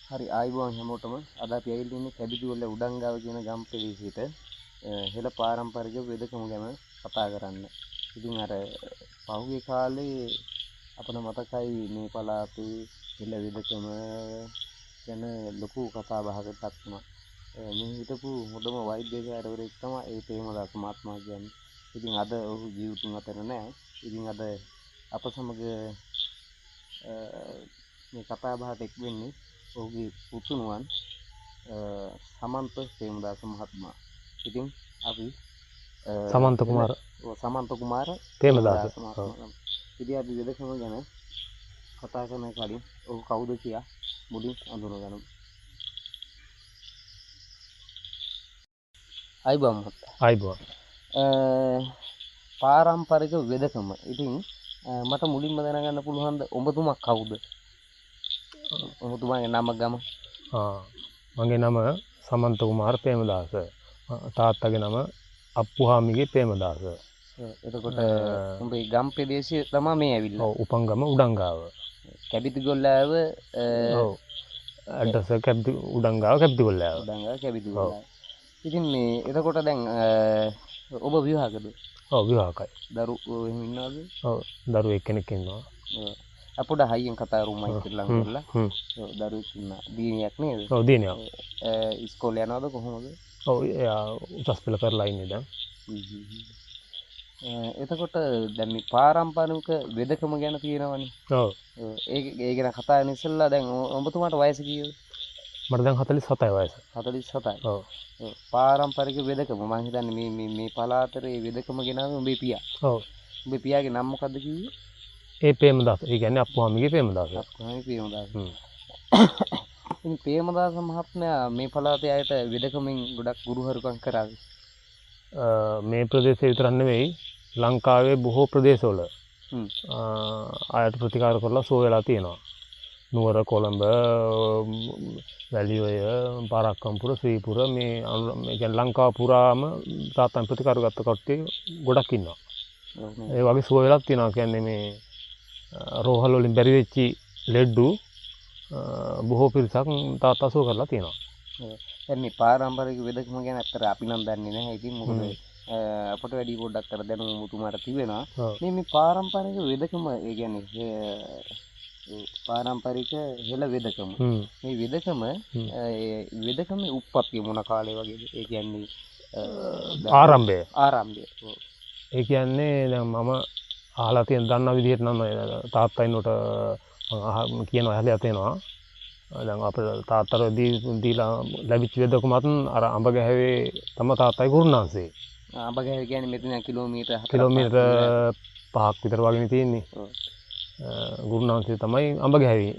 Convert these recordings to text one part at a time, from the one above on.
හරි ආයිබෝන් හැමෝටම අද අපි ඇවිල්ලා ඉන්නේ කැබිදුවල උඩංගාව කියන ගම් ප්‍රදේශයට හෙළ පාරම්පරික වෙදකම ගැන කතා කරන්න. ඉතින් අර පහුගිය කාලේ අපිට මතකයි මේ පළාතේ හෙළ වෙදකම ගැන ලොකු කතා බහකටපත් වුණා. මේ හිටපු හොඳම වෛද්‍යකාරවරයෙක් තමයි ඒ ප්‍රේමදාස මහත්මයා කියන්නේ. ඉතින් අද ඔහු ජීවිතුන් අතර නැහැ. ඉතින් අද අප සමග මේ කතා බහට එක් වෙන්නේ ඔහුගේ පුතුණුවන් සමන්ත ප්‍රේමදාස මහත්මයා. ඉතින් අපි සමන්ත කුමාර ප්‍රේමදාස මහත්මයා. ඉතින් අපි වෙදකම ගැන කතා කරන කලින් ඔහු කවුද කියලා මුලින් අඳුනගමු. ආයිබෝන් මහත්තයා. ආයිබෝන්. පාරම්පරික වෙදකම. ඉතින් මට මුලින්ම දැනගන්න පුළුවන්ද ඔබතුමා කවුද? ඔබතුමාගේ නම ගම? මගේ නම සමන්ත කුමාර ප්‍රේමදාස. තාත්තගේ නම අප්පුහාමිගේ ප්‍රේමදාස. එතකොට උඹේ ගම් ප්‍රදේශය තමයි මේ ඇවිල්ලා? ඔව්, උපංගම උඩංගාව. කැබිතිගොල්ලාව. ඔව්. ඇඩ්‍රස් එක උඩංගාව කැබිතිගොල්ලාව. උඩංගාව කැබිතිගොල්ලාව. ඉතින් මේ එතකොට දැන් ඔබ විවාහකද? ඔව්, විවාහකයි. දරුවෝ එහෙම ඉන්නවද? ඔව්, දරුවෝ එක්කෙනෙක් ඉන්නවා. අපොඩ හයියෙන් කතා කරුමයි කියලා කරලා. ඔව්, දරුවෙක් ඉන්නවා. දිනියක් නේද? ඔව්, දිනියක්. ඉස්කෝලේ යනවද කොහොමද? ඔව්, එයා උසස් පෙළ කරලා ඉන්නේ දැන්. එතකොට දැන් මේ පාරම්පරික වෙදකම ගැන තියෙනවනේ. ඔව්. ඒ ගැන කතා කරන ඉස්සෙල්ලා දැන් ඔබතුමාට වයස කීයද? මට දැන් 47යි වයස. 47යි. ඔව්. පාරම්පරික වෙදකම මම හිතන්නේ මේ පළාතරේ වෙදකම ගෙනාවේ උඹේ පියා. ඔව්. උඹේ පියාගේ නම මොකද්ද කිව්වේ? ඒ ප්‍රේමදාස. ඒ කියන්නේ අප්පුහාමිගේ ප්‍රේමදාස. අප්පුහාමි ප්‍රේමදාස. ඉතින් ප්‍රේමදාස මහත්මයා මේ පළාතේ අයට වෙදකමින් ගොඩක් ගුරුහරුකම් කරාද? මේ ප්‍රදේශය විතරක් නෙවෙයි, ලංකාවේ බොහෝ ප්‍රදේශවල අයට ප්‍රතිකාර කරලා සුව වෙලා තියෙනවා. නුවර, කොළඹ, වැලිඔය, පාරක්කම්පුර, ශ්‍රීපුර මේ කියන්නේ ලංකාව පුරාම තාත්තන් ප්‍රතිකාර ගත්ත කට්ටිය ගොඩක් ඉන්නවා. ඒ වගේ සුව වෙලා තියෙනවා. කියන්නේ මේ රෝහල් වලින් බැරි වෙච්චි ලෙඩ්ඩු බොහෝ පිරිසක් තාත්තා සුව කරලා තියෙනවා. දැන් මේ පාරම්පරික වෙදකම ගැන අතට අපි නම් දන්නේ නැහැ. ඉතින් මොකද අපට වැඩි පොඩ්ඩක් අර දැනුම මුතුමාට තිබෙනවා. මේ පාරම්පරික වෙදකම ඒ කියන්නේ පාරම්පරික හෙළ වෙදකම. මේ වෙදකමේ උප්පත්තිය මොන කාලේ වගේද? ඒ කියන්නේ ආරම්භය. ඒ කියන්නේ දැන් මම අහලා තියෙන දන්න විදිහට නම් තාත්තයින්ට කියනවා ඇහලා තියෙනවා. දැන් අපේ තාත්තර දීලා ලැබිච්ච වෙදකමත් අර අඹගැහැවේ තම තාත්තයි ගුරුනාන්සේ. අඹගැහැව කියන්නේ මෙතන කිලෝමීටර් 5ක් විතර වගේ තියෙන්නේ. ගුරුනාන්සේ තමයි අඹගැහැවේ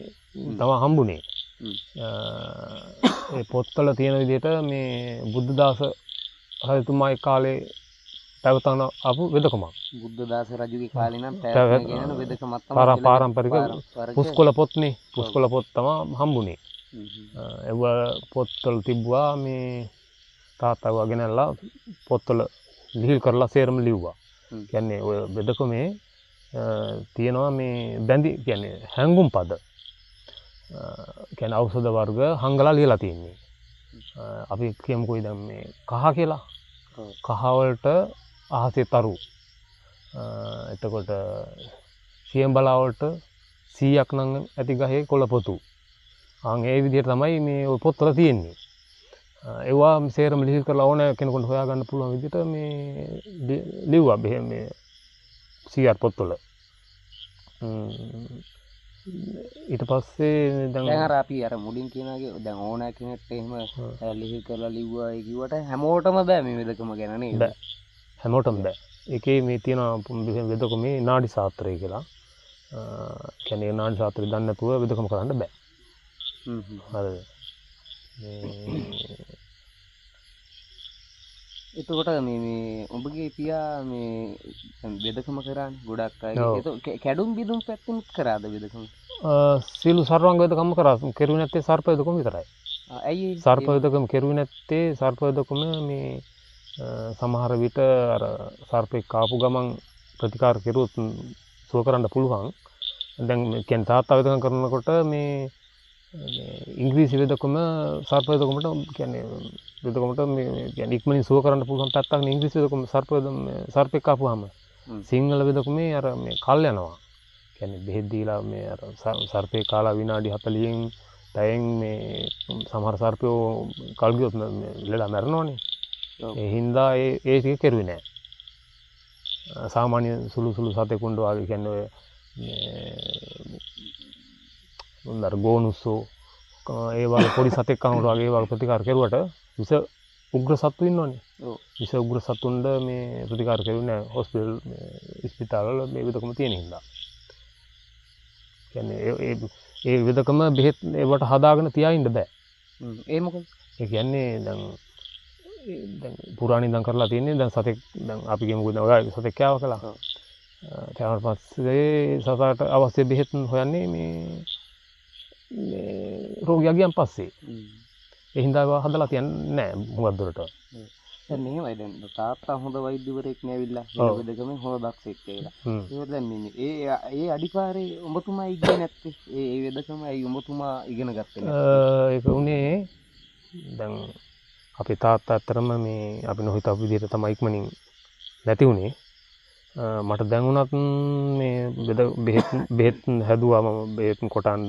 තමයි හම්බුනේ. ඒ පොත්වල තියෙන විදිහට මේ බුද්ධදාස රජතුමා ඒ කාලේ පැවතන ආපු වෙදකමක්. බුද්ධදාස රජුගේ කාලේ නම් පැවතන කියන වෙදකමක් තමයි පාරම්පරික පුස්කොළ පොත්නේ. පුස්කොළ පොත් තමයි හම්බුනේ. ඒව පොත්වල තිබ්බා. මේ තාත්තා වගෙනලා පොත්වල ලිහිල් කරලා සේරම ලිව්වා. කියන්නේ ඔය වෙදකමේ තියෙනවා මේ බැඳි කියන්නේ හැංගුම් පද. කියන්නේ ඖෂධ වර්ග හංගලා ලියලා තියෙන්නේ. අපි කියමුකෝ දැන් මේ කහ කියලා. කහ වලට අහසේ තරු. එතකොට සියඹලා වලට 100ක් නම් ඇති ගහේ කොළපොතු. ඒ විදිහට තමයි මේ ඔය පොත්වල තියෙන්නේ. ඒවා සේරම ලිහිල් කරලා ඕන කෙනෙකුට හොයාගන්න පුළුවන් විදිහට මේ ලිව්වා මේ CR පොත්වල. ඊට පස්සේ දැන් අර අපි අර මුලින් කියනාගේ දැන් ඕන කෙනෙක්ට එහෙම ලිහිල් කරලා ලිව්වා ඒ කිව්වට හැමෝටම බෑ මේ වෙදකම ගැන නේද? බෑ. හැමෝටම බෑ. ඒකේ මේ තියෙන වෙදකමේ නාඩි ශාස්ත්‍රය කියලා. කියන්නේ නාඩි ශාස්ත්‍රය දන්නේ නැතුව වෙදකම කරන්න බෑ. හරිද? එතකොට මේ ඔබගේ පියා මේ වෙදකම කරානේ ගොඩක් අය. ඒක කැඩුම් බිදුම් පැත්තෙන් කරාද වෙදකම? සීළු සර්වාංග වෙදකම කරා. කෙරුවේ නැත්තේ සර්ප වෙදකම විතරයි. ඇයි සර්ප වෙදකම කෙරුවේ නැත්තේ? සර්ප වෙදකම මේ සමහර විට අර සර්පෙක් කාපු ගමන් ප්‍රතිකාර කෙරුවොත් සුව කරන්න පුළුවන්. දැන් කියන්නේ තාත්තා වෙදකම් කරනකොට මේ ඉංග්‍රීසි වෙදකම සර්ප වෙදකමට කියන්නේ වෙදකමට මේ කියන්නේ ඉක්මනින් සුව කරන්න පුළුවන් පැත්තක් නේ ඉංග්‍රීසි වෙදකම සර්පෙක් ආපුවාම සිංහල වෙදකමේ අර මේ කල් යනවා. කියන්නේ බෙහෙත් දීලා මේ අර සර්පේ කාලා විනාඩි 40න් පැයෙන් මේ සමහර සර්පයෝ කල් ගියොත් ලෙඩ මැරෙනවනේ. ඒ හින්දා ඒ ටික කෙරුවේ නැහැ. සාමාන්‍ය සුළු සතෙකුන්ට වගේ කියන්නේ ඔය මොන්දර ගෝනුස්සෝ ඒ වගේ පොඩි සතෙක් කනකොට වගේ ඒ වගේ ප්‍රතිකාර කෙරුවට විස උග්‍ර සත්තු ඉන්නවනේ. විස උග්‍ර සතුන්ට මේ ප්‍රතිකාර කෙරුවේ නැහැ. හොස්පිටල් ඉස්පිතාලවල මේ වෙදකම තියෙන හින්දා. කියන්නේ ඒ වෙදකම බෙහෙත් ඒවට හදාගෙන තියා ඉන්න බෑ. ඒ මොකද? ඒ කියන්නේ දැන් පුරාණ ඉඳන් කරලා තියෙන්නේ දැන් සතෙක් දැන් අපි කියමුකෝ දැන් ඔය සතෙක් කෑවා කියලා. ඊට පස්සේ සතට අවශ්‍ය බෙහෙත් හොයන්නේ මේ රෝගියා ගියන් පස්සේ. ඒ හින්දා ඒවා හදලා තියන්නේ නැහැ හුඟක් දුරට. දැන් මෙහෙමයි දැන් තාත්තා හොඳ වෛද්‍යවරයෙක් නෙවිලා මේ වෙදකමේ හොඳ දක්ෂෙක් කියලා. ඒක දැන් මේ ඒ අඩිපාරේ උඹතුමා ඉගෙන නැත්තේ ඒ වෙදකම ඇයි උඹතුමා ඉගෙන ගත්තේ නැත්තේ? ඒක උනේ දැන් අපේ තාත්තා ඇත්තරම මේ අපි නොහිතපු විදිහට තමයි ඉක්මනින් නැති වුණේ. මට දැන් උනත් මේ බෙහෙත් හැදුවා මම බෙහෙත් කොටන්න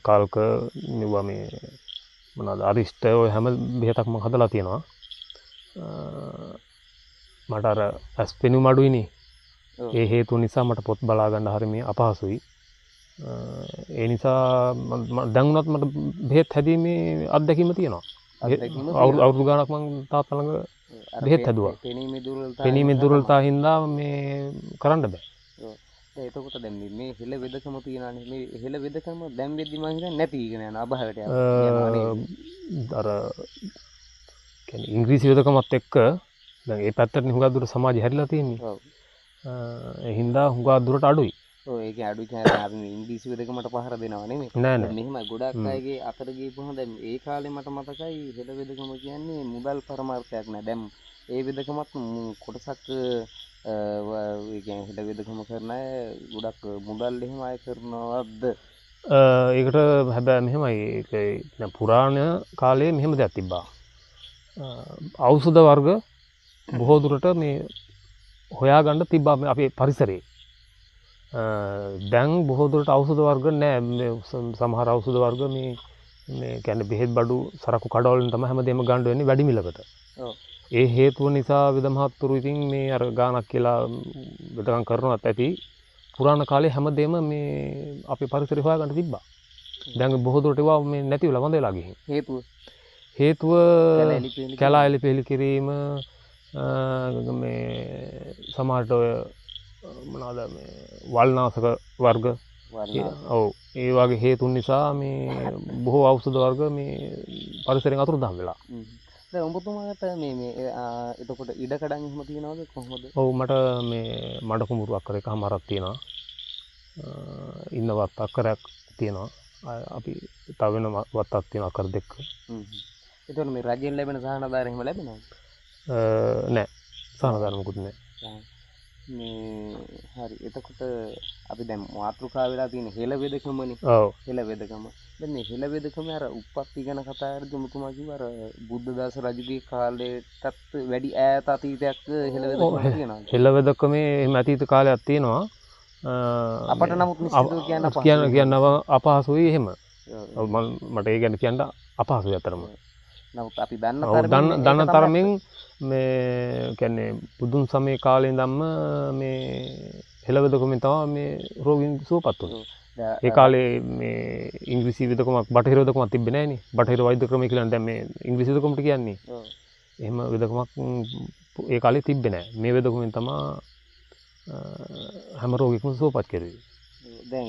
කාල්ක නිවා මේ මොනවාද අරිෂ්ට ඔය හැම බෙහෙතක්ම හදලා තියෙනවා. මට අර ඇස් පෙනුම අඩුයිනේ. ඒ හේතුව නිසා මට පොත් බලා ගන්න හරිය මේ අපහසුයි. ඒ නිසා දැන් උනත් මට බෙහෙත් හැදීමේ අත්දැකීම තියෙනවා. අවුරුදු ගාණක් මම තාත්තා ළඟ බෙහෙත් හැදුවා. පෙනීමේ දුර්වලතාව හින්දා මේ කරන්න බෑ. එතකොට දැන් මේ හෙළ වෙදකම තියනනේ මේ හෙළ වෙදකම දැන් වෙද්දි මම හිතන්නේ නැති ඉගෙන යන අභාවයට යනවා. අර කියන්නේ ඉංග්‍රීසි වෙදකමත් එක්ක දැන් ඒ පැත්තට හුඟක් දුර සමාජය හැරිලා තියෙන්නේ. ඔව්. ඒ හින්දා හුඟක් දුරට අඩුයි. ඔව් ඒක අඩුයි කියන්නේ අපි ඉංග්‍රීසි වෙදකමට පහර දෙනවා නෙමෙයි. නෑ. මෙහෙමයි ගොඩක් අයගේ අතර ගිහපුවම දැන් ඒ කාලේ මට මතකයි හෙළ වෙදකම කියන්නේ මුදල් පරමාර්ථයක් නෑ. දැන් ඒ වෙදකමත් කොටසක් ඒ කියන්නේ හෙළ වෙදකම කරන අය ගොඩක් මුදල් එහෙම අය කරනවද? ඒකට හැබැයි මෙහෙමයි ඒක පුරාණ කාලේ මෙහෙම දෙයක් තිබ්බා. ඖෂධ වර්ග බොහෝ දුරට මේ හොයාගන්න තිබ්බා අපේ පරිසරේ. දැන් බොහෝ දුරට ඖෂධ වර්ග නැහැ. සමහර ඖෂධ වර්ග මේ කියන්නේ බෙහෙත් බඩු සරකු කඩවලින් තමයි හැමදේම ගන්න වෙන්නේ වැඩි මිලකට. ඒ හේතුව නිසා වෙද මහත්තුරු ඉතින් මේ අර ගානක් කියලා වෙදකම් කරනවත් ඇති පුරාණ කාලේ හැමදේම මේ අපේ පරිසරේ හොයාගන්න තිබ්බා. දැන් බොහෝ දුරට ඒවා මේ නැති වෙලා වඳ වෙලා ගිහින්. හේතුව කැලා එලි පෙලි කිරීම මේ සමහරට ඔය මොනවාද මේ වල්නාශක වර්ග ඔව් ඒ වගේ හේතුන් නිසා මේ බොහෝ ඖෂධ වර්ග මේ පරිසරයෙන් අතුරුදහන් වෙලා. දැන් උඹතුමාට මේ එතකොට ඉඩකඩම් එහෙම තියනවද කොහොමද? ඔව් මට මේ මඩ කුඹුරු අක්කර එකමාරක් තියෙනවා. ඉන්නවත් අක්කරයක් තියෙනවා. අපි තව වෙන වත්තක් තියෙනවා අක්කර දෙක. එතකොට මේ රජයෙන් ලැබෙන සහනාධාර එහෙම ලැබෙනවද? නෑ. සහනාධාර මොකුත් නෑ. මේ හරි එතකොට අපි දැන් මාතෘකාව වෙලා තියෙන හෙළ වෙදකමනේ. ඔව්. හෙළ වෙදකම. දැන් මේ හෙළ වෙදකම අර උප්පත්ති ගැන කතා කරද්දී මුතුමා කිව්වා අර බුද්ධදාස රජුගේ කාලයටත් වැඩි ඈත අතීතයක් හෙළ වෙදකම තියෙනවා. හෙළ වෙදකමේ එහෙම අතීත කාලයක් තියෙනවා. අපට නමුත් නිශ්චිතව කියන්න අපහසුයි එහෙම. මට ඒ ගැන කියන්න අපහසුයි අතරම. නමුත් අපි දන්න තරමින් මේ කියන්නේ බුදුන් සමයේ කාලේ ඉඳන්ම මේ හෙළ වෙදකමෙන් තමයි මේ රෝගීන් සුවපත් වුනේ. ඒ කාලේ මේ ඉංග්‍රීසි වෙදකමක් බටහිර වෙදකමක් තිබ්බේ නැහනේ. බටහිර වෛද්‍ය ක්‍රමය කියලා දැන් මේ ඉංග්‍රීසි වෙදකමට කියන්නේ. එහෙම වෙදකමක් ඒ කාලේ තිබ්බේ නැහැ. මේ වෙදකමෙන් තමයි හැම රෝගියෙක්ම සුවපත් කෙරුවේ. දැන්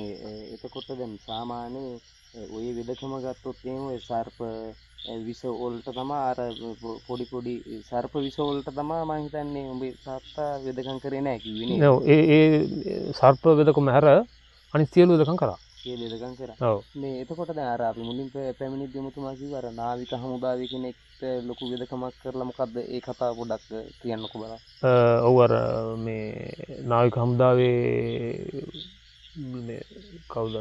එතකොට දැන් සාමාන්‍ය ඔය වෙදකම ගත්තොත් එහෙම ඔය සර්ප විස වලට තමයි අර පොඩි සර්ප විස වලට තමයි මම හිතන්නේ උඹේ තාත්තා වෙදකම් කරේ නැහැ කිව්වේ නේද? ඔව් ඒ සර්ප වෙදකම හැර අනිත් සියලු වෙදකම් කරා. සියලු වෙදකම් කරා. ඔව්. මේ එතකොට දැන් අර අපි මුලින් පැමිණිද්දී මුතුමා කිව්වා අර නාවික හමුදාවේ කෙනෙක්ට ලොකු වෙදකමක් කරලා මොකද්ද ඒ කතාව පොඩ්ඩක් කියන්නකෝ බලන්න. ඔව් අර මේ නාවික හමුදාවේ මේ කවුද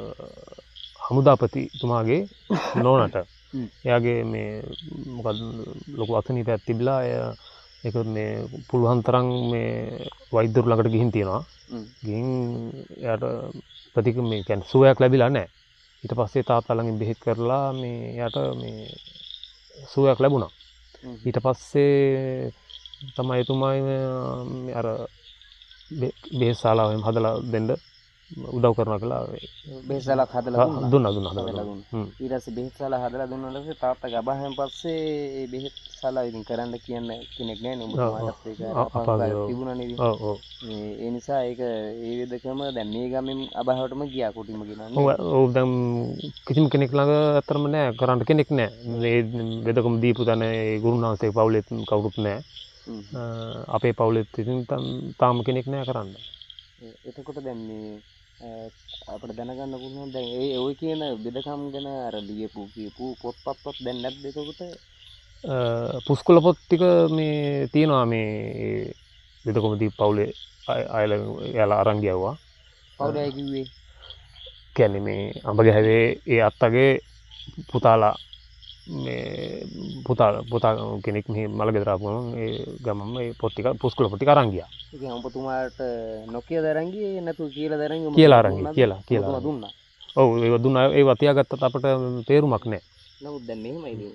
හමුදාපතිතුමාගේ නෝනට හ්ම්. එයාගේ මේ මොකද ලොකු අසනීපයක් තිබිලා ඒක මේ පුළුවන් තරම් මේ වෛද්‍යවරු ළඟට ගිහින් තියෙනවා. හ්ම්. ගිහින් එයාට මේ කියන්නේ සුවයක් ලැබිලා නැහැ. ඊට පස්සේ තාත්තා ළඟින් බෙහෙත් කරලා මේ එයාට මේ සුවයක් ලැබුණා. හ්ම්. ඊට පස්සේ තමයි එතුමායි අර බෙහෙත් ශාලාවෙන් හදලා දෙන්න උදව් කරනවා කියලා බෙහෙත්සලක් හදලා දුන්නා. දුන්නා. හදලා දුන්නා. ඊට පස්සේ බෙහෙත්සලා හදලා දුන්නාට පස්සේ තාත්තාගේ අබායෙන් පස්සේ ඒ බෙහෙත්සලා ඉතින් කරන්න කියන්න කෙනෙක් නැහැ නේ. ඔබතුමාටත් ඒක අපහසුතාවයක් තිබුණා නේද? ඔව් ඔව්. ඒ නිසා ඒක ඒ වෙදකම දැන් මේ ගමෙන් අබාවටම ගියා කුටිම ගෙනන්නේ. ඔව් දැන් කිසිම කෙනෙක් ළඟ අතරම නැහැ කරන්න කෙනෙක් නැහැ. මේ වෙදකම දීපු තැන ඒ ගුරුනාන්සේ පවුලේ කවුරුත් නැහැ. අපේ පවුලෙත් ඉතින් තාම කෙනෙක් නැහැ කරන්න. එතකොට දැන් මේ අපිට දැනගන්න පුළුවන් දැන් ඒ ඔය කියන බෙදකම් ගැන අර ලියපු පොත්පත්වත් දැන් නැද්ද එතකොට? පුස්කොළ පොත් ටික මේ තියෙනවා මේ වෙදකම දීපු පවුලේ එයාලා අරන් ගියවුවා. කවුද ඒ කිව්වේ? කියන්නේ මේ අඹගැහැවේ ඒ අත්තගේ පුතාලා මේ පුතා කෙනෙක් මෙහි මලගෙදර ආපු ගමන් ඒ ගමම ඒ පොත් ටික පුස්කොළ පොත් ටික අරන් ගියා. ඒ කියන්නේ ඔබතුමාට නොකිය දරන් ගියේ නැතු කියලා දරන් ගියේ? කියලා අරන් ගියා. කියලා දුන්නා. ඔව් ඒක දුන්නා. ඒවා තියාගත්තත් අපිට තේරුමක් නැහැ. නමුත් දැන් මෙහෙමයි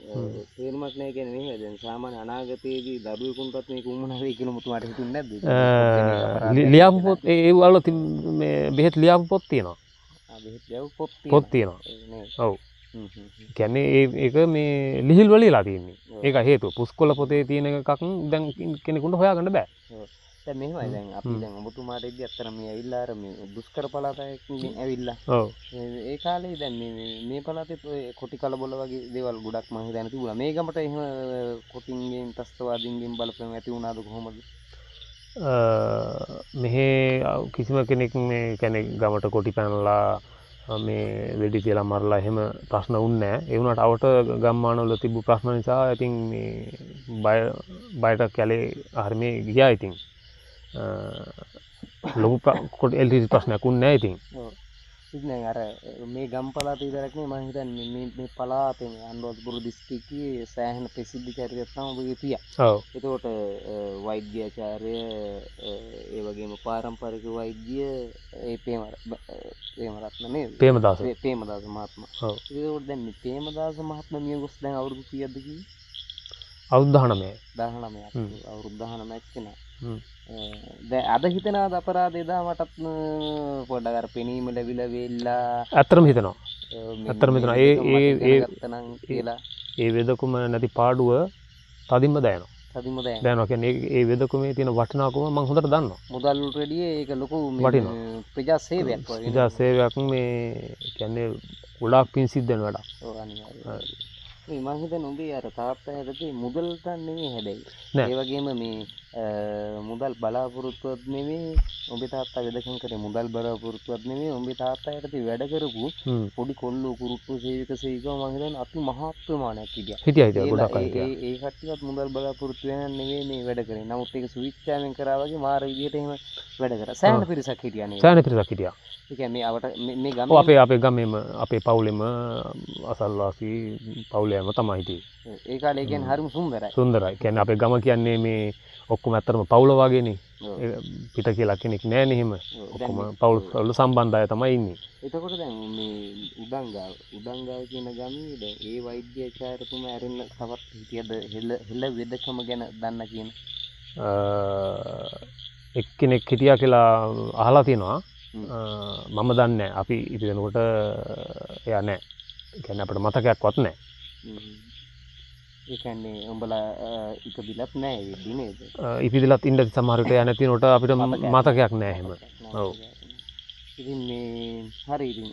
තේරුමක් නැහැ කියන්නේ මෙහෙමයි දැන් සාමාන්‍ය අනාගතයේදී දරුවෙකුන්ටත් මේක උම්මනා වෙයි කියලා ඔබතුමාට හිතුන්නේ නැද්ද? ලියාපු පොත් ඒ වල මේ බෙහෙත් ලියාපු පොත් තියෙනවා. බෙහෙත් ලියාපු පොත් තියෙනවා. ඔව්. කියන්නේ ඒක මේ ලිහිල් වල ඉලා තියෙන්නේ. ඒක හේතුව පුස්කොළ පොතේ තියෙන එකක් දැන් කෙනෙකුට හොයාගන්න බෑ. දැන් මෙහෙමයි දැන් අපි දැන් ඔබතුමාට ඉදි අතර මේ ඇවිල්ලා අර මේ දුෂ්කර පළාතකින් ඇවිල්ලා. ඔව්. ඒ කාලේ දැන් මේ පළාතේ කොටි කලබල වගේ දේවල් ගොඩක් මම හිතන්නේ තිබුණා. මේ ගමට එහෙම කොටින්ගෙන් ත්‍ස්තවාදීන්ගෙන් බලපෑම් ඇති වුණාද කොහොමද? මෙහි කිසිම කෙනෙක් මේ කියන්නේ ගමට කොටි පැනලා මේ වෙඩි තියලා මරලා එහෙම ප්‍රශ්න වුණේ නැහැ. ඒ වුණාට අවට ගම්මානවල තිබු ප්‍රශ්න නිසා ඉතින් මේ බයට කැලේ ආර්මේ ගියා ඉතින්. ලොකු එල්ටි ප්‍රශ්නයක් වුණේ නැහැ ඉතින්. ඔව්. ඉතින් අර මේ ගම් පළාත විතරක් නෙමෙයි මම හිතන්නේ මේ පළාතේ අනුරාධපුර දිස්ත්‍රික්කයේ සෑහෙන ප්‍රසිද්ධ චරිතයක් තමයි ඔබගේ පියා. ඔව්. ඒතකොට වෛද්‍යාචාර්ය ඒ වගේම පාරම්පරික වෛද්‍ය ඒ ප්‍රේමරත්න නේද? ප්‍රේමදාස මහත්මයා. ඔව්. ඒකෝට දැන් මේ ප්‍රේමදාස මහත්මයා මිය ගොස් දැන් අවුරුදු කීයක්ද කිව්වේ? අවුරුදු 19. 19ක්. අවුරුදු 19ක් කෙනා. දැන් අද හිතනවාද අපරාධය එදා මටත් පොඩ්ඩක් අර පෙනීම ලැබිලා වෙලා ඇත්තටම හිතනවා. ඒ වෙදකුම නැති පාඩුව තදින්ම දැනෙනවා. දැනෙනවා කියන්නේ ඒ වෙදකුමේ තියෙන වටිනාකම මම හොඳට දන්නවා. මුදල් රෙඩිය ඒක ලොකු ප්‍රජා සේවයක් වගේ. ප්‍රජා සේවයක් මේ කියන්නේ ගොඩාක් පින් සිද්ධ වෙන වැඩක්. ඔව් අනිවාර්යයෙන්. මේ මම හිතන්නේ උඹේ අර තාත්තා හැදේ මුදල්ට නෙමෙයි හැබැයි. ඒ වගේම මේ මුදල් බලාපොරොත්තුවත් නෙමෙයි උඹේ තාත්තා වෙදකම් කරේ මුදල් බලාපොරොත්තුවත් නෙමෙයි උඹේ තාත්තා යටතේ වැඩ කරපු පොඩි කොල්ලෝ කුරුට්ටු සේවික සේවිකව මම හිතන්නේ අති මහත් ප්‍රමාණයක් හිටියා ගොඩක් අය හිටියා. ඒ කට්ටියවත් මුදල් බලාපොරොත්තු වෙන නෙමෙයි මේ වැඩ කරේ. නමුත් ඒක සුවිච්චාවෙන් කරා වගේ මාර විදියට එහෙම වැඩ කරා. සෑහෙන පිරිසක් හිටියා නේද? සෑහෙන පිරිසක් හිටියා. ඒ කියන්නේ මේ ගමේ අපේ ගමේම අපේ පවුලෙම අසල්වාසී පවුලේම තමයි හිටියේ. ඒ කාලේ කියන්නේ හරිම සුන්දරයි. සුන්දරයි. කියන්නේ අපේ ගම කියන්නේ මේ ඔක්කොම ඇත්තටම පවුල වගේනේ. පිට කියලා කෙනෙක් නැහැ නේ එහෙම. ඔක්කොම පවුල් සම්බන්ධ අය තමයි ඉන්නේ. එතකොට දැන් මේ උඩංගාව කියන ගමේ දැන් ඒ වෛද්‍යාචාර්යතුමා ඇරෙන්න තවත් හිටියද හෙළ වෙදකම ගැන දන්න කියන එක්කෙනෙක් හිටියා කියලා අහලා තියෙනවා. මම දන්නේ නැහැ. අපි ඉතිනකොට එයා නැහැ. කියන්නේ අපිට මතකයක්වත් නැහැ. ඒ කියන්නේ උඹලා ඉපදිලත් නැහැ වෙද්දි නේද? ඉපදිලත් ඉන්න සමහර විට යා නැති නෝට අපිට මතකයක් නැහැ එහෙම. ඔව්. ඉතින් මේ හරි ඉතින්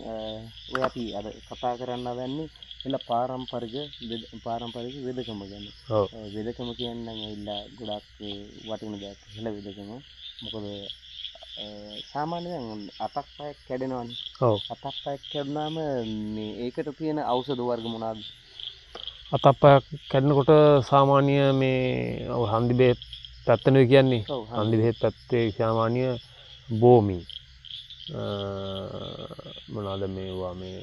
ඔය අපි අද කතා කරන්න හදන්නේ එළ පාරම්පරික වෙදකම ගැන. ඔව්. වෙදකම කියන්නේ ඇවිල්ලා ගොඩක් වටින දෙයක් හෙළ වෙදකම. මොකද සාමාන්‍යයෙන් අතක් පයක් කැඩෙනවනේ. ඔව්. අතක් පයක් කැඩුනාම මේ ඒකට තියෙන ඖෂධ වර්ග මොනවාද? අතක් පයක් කැඩෙනකොට සාමාන්‍ය මේ හන්දි බෙහෙත් පැත්තනේ කියන්නේ. හන්දි බෙහෙත් පැත්තේ සාමාන්‍ය බෝමි මොනවාද මේවා මේ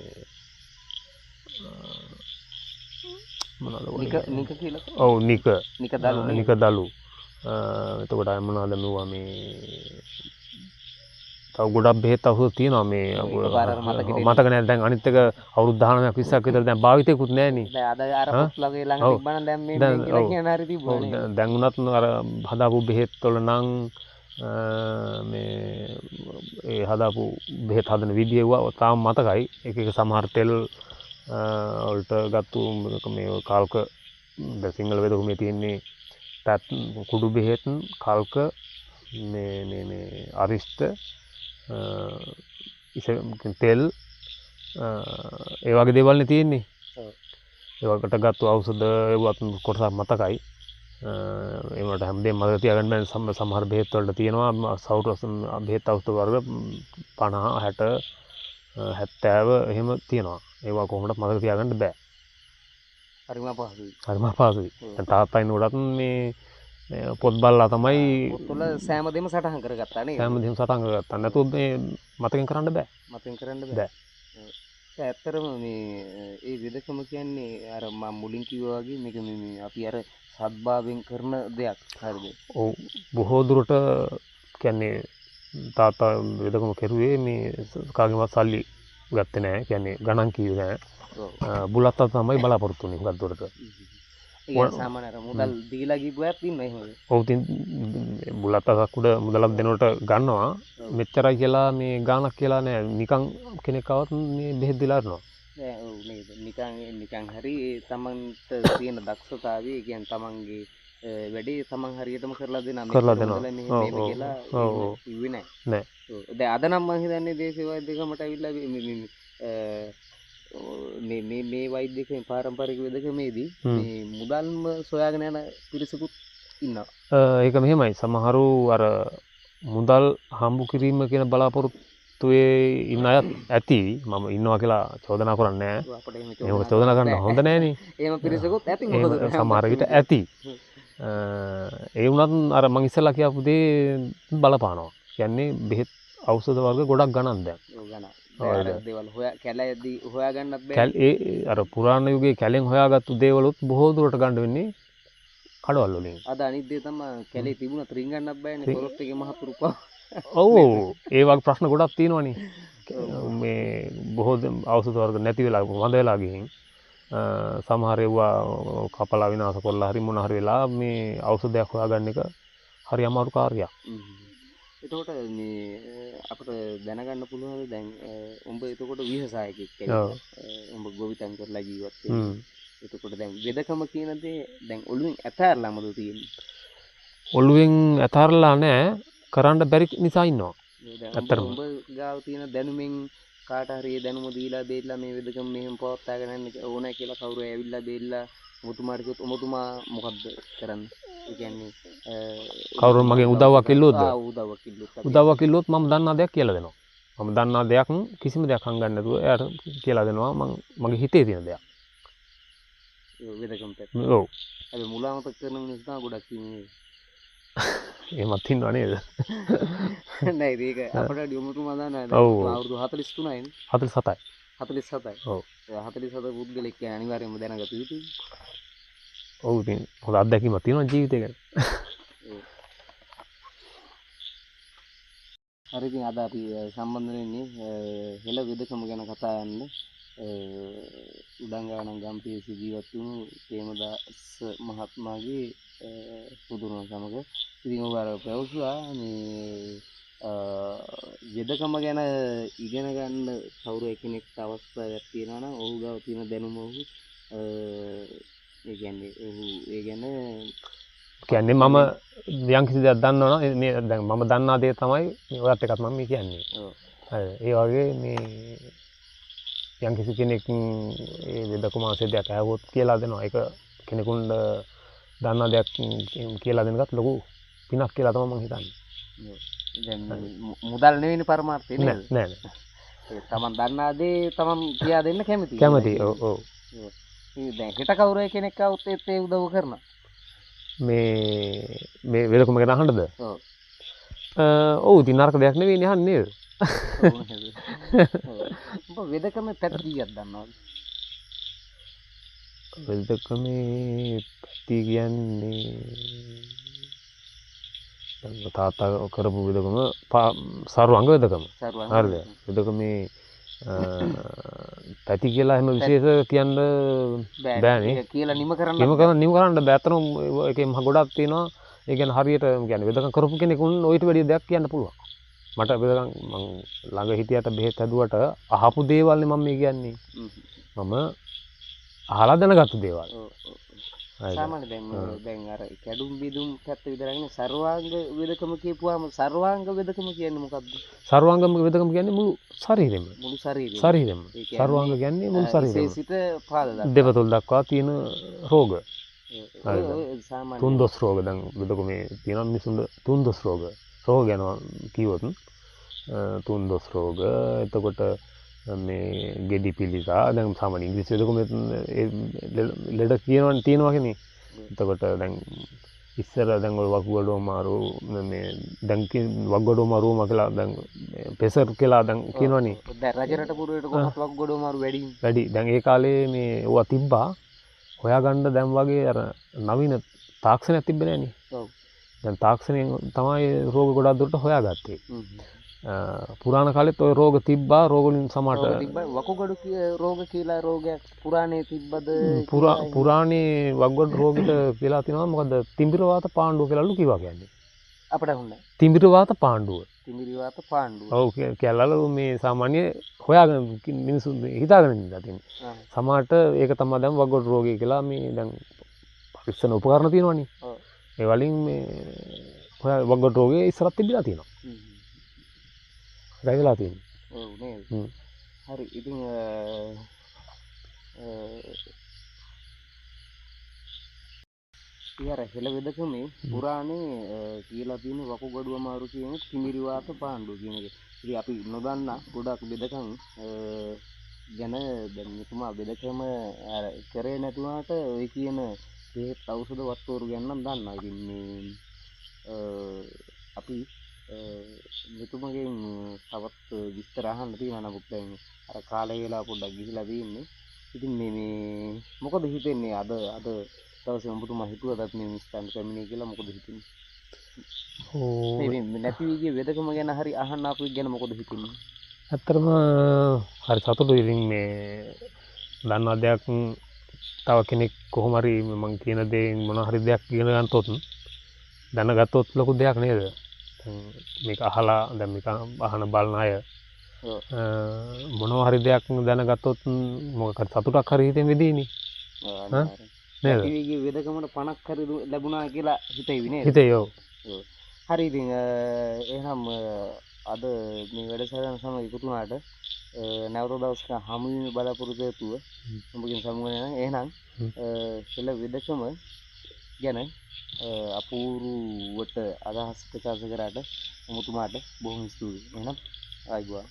මොනවද නික කියලා. ඔව් නික නික දලු නික දලු එතකොට අය මොනවද මෙවුවා මේ තව ගොඩක් බෙහෙත් ඖෂධ තියෙනවා මේ මතක නැහැ දැන් අනිත් එක අවුරුදු 19ක් 20ක් විතර දැන් භාවිතේකුත් නැහැ නේ දැන් අද අර පොත් ලගේ ළඟ තිබ්බනම් දැන් මේ කියලා කියන හරි තිබ්බනේ දැන් උනත් අර හදාපු බෙහෙත් වල නම් මේ ඒ හදාපු බෙහෙත් හදන විදිය තාම මතකයි එක එක සමහර තෙල් වලට ගත්තු මේ කාල්ක දැන් සිංහල වෙදහුමේ තියෙන්නේ tat කුඩු බෙහෙත් කාල්ක මේ අරිෂ්ඨ තෙල් ඒ වගේ දේවල් නේ තියෙන්නේ. ඒවකට ගත්තු ඖෂධ ඒවත් කොටසක් මතකයි. ඒ වලට හැමදේම මතක තියාගන්න බෑ. සමහර බෙහෙත් වලට තියෙනවා සෞරස් බෙහෙත් ඖෂධ වර්ග 50 60 70 එහෙම තියෙනවා. ඒවා කොහොමද මතක තියාගන්න බෑ. හරිම අපහසුයි. හරිම අපහසුයි. දැන් තාත්තයි නෝඩත් මේ පොත් බලලා තමයි පොත්වල සෑම දෙම සටහන් කරගත්තා නේ. සෑම දෙම සටහන් කරගත්තා. නැතුව මේ මතකෙන් කරන්න බෑ. මතකෙන් කරන්න බෑ. ඇත්තරම මේ ඒ වෙදකම කියන්නේ අර මම මුලින් කිව්වා වගේ මේක මේ අපි අර සද්භාවයෙන් කරන දෙයක්. හරිද? ඔව් බොහෝ දුරට කියන්නේ තාත්තා වෙදකම කෙරුවේ මේ කාගෙන්වත් සල්ලි ගත්තේ නැහැ. කියන්නේ ගණන් කිව්වේ නැහැ. බුලත් තමයි බලාපොරොත්තු වෙන්නේ හුඟක් දුරට. ඒ සාමාන්‍ය අර මුදල් දීලා ගිහුවත් ඉන්නවා එහෙමද? ඔව් තින් බුලත් අසක් උඩ මුදලක් දෙනකොට ගන්නවා. මෙච්චරයි කියලා මේ ගාණක් කියලා නෑ. නිකන් කෙනෙක් ආවත් මේ බෙහෙත් දීලා අරනවා. ඔව් නේද? නිකන් හරි තමන්ට තියෙන දක්ෂතාවය කියන්නේ තමන්ගේ වැඩේ තමන් හරියටම කරලා දෙනවා. කරලා දෙනවා. මෙහෙම කියලා ඉුවේ නෑ. දැන් අද නම් මම හිතන්නේ දේශීය වෛද්‍යකමට ඇවිල්ලා මේ වෛද්‍යකම පාරම්පරික වෙදකමේදී මේ මුදල්ම සොයාගෙන යන පිරිසකුත් ඉන්නවා. ඒක මෙහෙමයි. සමහරු අර මුදල් හම්බු කිරීම කියන බලාපොරොත්තුවේ ඉන්න අයත් ඇති. මම ඉන්නවා කියලා චෝදනා කරන්නේ නැහැ. අපිට එහෙම චෝදනා කරන්න හොඳ නැහැනේ. එහෙම පිරිසකුත් ඇති. සමහර විට ඇති. ඒ වුණත් අර මං ඉස්සෙල්ලා කියපු දේ බලපානවා. කියන්නේ බෙහෙත් ඖෂධ වර්ග ගොඩක් ගණන් දැන්. දේවල් කැලේදී හොයාගන්නත් බෑ. ඒ අර පුරාණ යුගයේ කැලෙන් හොයාගත්තු දේවලුත් බොහෝ දුරට ගන්න වෙන්නේ කඩවල් වලින්. අද අනිත් දේ තමයි කැලේ තිබුණත් රින්ගන්නත් බෑනේ පොරොත් එකේ මහතුරු පව. ඔව් ඒ වගේ ප්‍රශ්න ගොඩක් තියෙනවනේ. මේ බොහෝ ඖෂධ වර්ග නැති වෙලා වඳ වෙලා ගිහින් සමහර ඒවා කපලා විනාශ කරලා හරි මොන හරි වෙලා මේ ඖෂධයක් හොයාගන්න එක හරි අමාරු කාර්යයක්. එතකොට මේ අපිට දැනගන්න පුළුවන් දැන් උඹ එතකොට විහසායකෙක් කියලා. උඹ ගොවිතැන් කරලා ජීවත් වෙනවා. එතකොට දැන් වෙදකම කියන දේ දැන් ඔළුවෙන් ඇතහැරලාමද තියෙන්නේ? ඔළුවෙන් ඇතහැරලා නැහැ. කරන්න බැරි නිසා ඉන්නවා. ඇත්තටම උඹ ගාව තියෙන දැනුමින් කාට හරි දැනුම දීලා දෙilla මේ වෙදකම මෙහෙම පවත්වාගෙන යන්න ඕනේ කියලා කවුරු ඇවිල්ලා දෙilla ඔබතුමාට කිව්වොත් ඔබතුමා මොකද්ද කරන්නේ? ඒ කියන්නේ කවුරු මගෙන් උදව්වක් ඉල්ලුවොත් උදව්වක් ඉල්ලුවොත් මම දන්නා දෙයක් කියලා දෙනවා. මම දන්නා දෙයක් කිසිම දෙයක් හංගන්න නැතුව එයාට කියලා දෙනවා මගේ හිතේ තියෙන දෙයක්. වෙදකම පැත්ත. ඔව්. අපි මුලාමත කරන මිනිස්සු තමයි ගොඩක් ඉන්නේ. එහෙමත් ඉන්නව නේද? නෑ ඒක අපිට ඩියුමුතුමා දන්නවා. අවුරුදු 43යි නේ. 47යි. 47යි. ඔව්. 47 පුද්ගලෙක් කියන්නේ අනිවාර්යයෙන්ම දැනගත යුතුයි. ඔව් ඉතින් හොඳ අත්දැකීමක් තියෙනවා ජීවිතේ ගැන. හරි ඉතින් අද අපි සම්බන්ධ වෙන්නේ හෙළ වෙදකම ගැන කතා යන්න. උඩංගානම් ගම්පියසි ජීවත් වුණු ප්‍රේමදාස මහත්මයාගේ පුදුරුවන් සමග ඉතින් ඔබ අර පැවසුවා මේ වෙදකම ගැන ඉගෙන ගන්න කවුරු කෙනෙක්ට අවස්ථාවක් තියෙනවා නම් ඔහු ගාව තියෙන දැනුම ඔහු ඒ ගැන කියන්නේ මම යම් කිසි දෙයක් දන්නවා නම් මේ දැන් මම දන්නා දේ තමයි ඔයත් එකත් මම කියන්නේ. ඔව්. ඒ වගේ මේ යම් කිසි කෙනෙක් ඒ වෙදකම ආසෙදයක් ඇහුවොත් කියලා දෙනවා. ඒක කෙනෙකුට දන්නා දෙයක් කියලා දෙන එකත් ලොකු පිනක් කියලා තමයි මම හිතන්නේ. දැන් මුදල් නෙවෙයිනේ පරමාර්ථය නේද? නෑ. තමන් දන්නා දේ තමන් කියා දෙන්න කැමතියි. කැමතියි. ඔව්. දැන් හිත කවුරු කෙනෙක් આવුත් ඒ උදව් කරනවා. මේ වෙදකම ගැන අහන්නද? ඔව්. ඔව් ඉතින් නරක දෙයක් නෙවෙයිනේ අහන්නේ නේද? ඔව්. ඔබ වෙදකම පැත්ත කීයක් දන්නවද? වෙදකමේ පැති කියන්නේ තාත්තා කරපු වෙදකම සර්වාංග වෙදකම. හරිද? වෙදකමේ පැති කියලා එහෙම විශේෂ කියන්න බෑනේ. කියලා නිම කරන්න නිම කරන්න බෑ. අතන ඒකේ මහ ගොඩක් තියෙනවා. ඒ කියන්නේ හරියට කියන්නේ වෙදකම් කරපු කෙනෙක් උන් ඔයිට වැඩි දෙයක් කියන්න පුළුවන්. මට වෙදකම් මං ළඟ හිටියට බෙහෙත් හැදුවට අහපු දේවල්නේ මම මේ කියන්නේ. මම අහලා දැනගත්තු දේවල්. සාමාන්‍ය දැන් අර කැඩුම් බිදුම් පැත්ත විතරයිනේ සර්වාංග වෙදකම කියපුවාම සර්වාංග වෙදකම කියන්නේ මොකක්ද? සර්වාංග වෙදකම කියන්නේ මුළු ශරීරෙම. මුළු ශරීරෙම. ශරීරෙම. සර්වාංග කියන්නේ මුළු ශරීරෙම. සිත පාද දක්වා. දෙපතුල් දක්වා තියෙන රෝග. සාමාන්‍ය තුන්දොස් රෝග දැන් වෙදකමේ තියෙන මිනිසුන්ට තුන්දොස් රෝග. රෝග ගැන කිව්වොත් තුන්දොස් රෝග එතකොට මේ ගෙඩි පිළිකා දැන් සාමාන්‍ය ඉංග්‍රීසි වෙදකමේ ලෙඩ තියෙනවා කියන්නේ. එතකොට දැන් ඉස්සර දැන් ඔය වකුගඩුව අමාරු මේ දැන් වකුගඩුව අමාරුම කියලා දැන් ප්‍රෙෂර් කියලා දැන් කියනවනේ. දැන් රජරට පුරේට කොහොමද වකුගඩුව අමාරු වැඩි? දැන් ඒ කාලේ මේ ඕවා තිබ්බා. හොයාගන්න දැන් වගේ අර නවීන තාක්ෂණයක් තිබ්බේ නෑනේ. ඔව්. දැන් තාක්ෂණයෙන් තමයි රෝග ගොඩක් දුරට හොයාගත්තේ. පුරාණ කාලෙත් ওই රෝග තිබ්බා. රෝග වලින් සමහරට වකුගඩු රෝග කියලා රෝගයක් පුරාණේ තිබ්බද? පුරාණේ වකුගඩු රෝගෙට කියලා තියෙනවා මොකද තිඹිර වාත පාණ්ඩුව කියලාලු කිව්වා කියන්නේ. අපිට හුන්නේ. තිඹිර වාත පාණ්ඩුව. තිඹිර වාත පාණ්ඩුව. ඔව් කියලාලු මේ සාමාන්‍ය හොයාගෙන මිනිස්සු හිතාගෙන ඉඳලා තියෙනවා. සමහරට ඒක තමයි දැන් වකුගඩු රෝගය කියලා මේ දැන් පරීක්ෂණ උපකරණ තියෙනවනේ. ඔව්. ඒ වලින් මේ හොයා වකුගඩු රෝගය ඉස්සරත් තිබිලා තියෙනවා. රැගලා තියෙනවා. ඔව් නේද? හරි. ඉතින් ඊයර හෙළ වෙදකමේ පුරාණේ කියලා තියෙන වකුගඩු අමාරු කියන තිමිරි වාත පාණ්ඩුව කියන එක. ඉතින් අපි නොදන්නා ගොඩක් වෙදකම් ගැන දැන් මෙතුමා වෙදකම කරේ නැතුණාට ඔය කියන බෙහෙත් ඖෂධ වස්තුවරු ගැන නම් දන්නවා. ඉතින් මේ අපි මෙතුමගෙන් තවත් විස්තර අහන්න තියෙනවා. නමුත් දැන් අර කාලය වෙලා පොඩ්ඩක් ගිහිලා තියෙන්නේ. ඉතින් මේ මොකද හිතෙන්නේ අද දවසේ ඔබතුමා හිතුවදත් මේ මිස්ටන් කැමිනේ කියලා මොකද හිතෙන්නේ? ඕ මේ නැති වී ගිය වෙදකම ගැන හරි අහන්න ආපු ගැන මොකද හිතෙන්නේ? ඇත්තටම හරි සතුටුයි. ඉතින් මේ දන්නා දෙයක් තව කෙනෙක් කොහොම හරි මම කියන දේ මොන හරි දෙයක් ඉගෙන ගන්නතොත් දැනගත්තොත් ලොකු දෙයක් නේද? මේක අහලා දැන් මේක අහන බලන අය මොනවා හරි දෙයක් දැනගත්තොත් මොකක් හරි සතුටක් හරි හිතෙන් වෙදීනේ. නේද? ඊගේ වෙදකමට 50ක් හරි ලැබුණා කියලා හිතෙවි නේද? හිතේ ඔව්. හරි ඉතින් එහෙනම් අද මේ වැඩසටහන සමග එකතු වුණාට නැවත දවසක හමු වීම බලාපොරොත්තු වෙතුව ඔබගෙන් සමුගන්න නම් එහෙනම් හෙළ වෙදකම ගැන අපූර්වට අදහස් ප්‍රකාශ කරාට ඔබතුමාට බොහොම ස්තුතියි. එහෙනම් ආයිබෝවන්.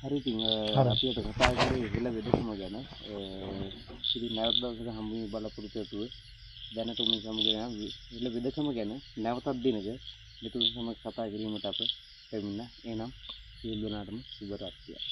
හරි ඉතින් අපි අද කතා කරේ හෙළ වෙදකම ගැන. ඉතින් නැවත දවසක හමු වීම බලාපොරොත්තු වෙතුව දැනට මේ සමුගන්න හෙළ වෙදකම ගැන නැවතත් දිනක මෙතුන් සමග කතා කිරීමට අප පැමිණා. එහෙනම් සියලු දෙනාටම සුබ රාත්‍රියක්.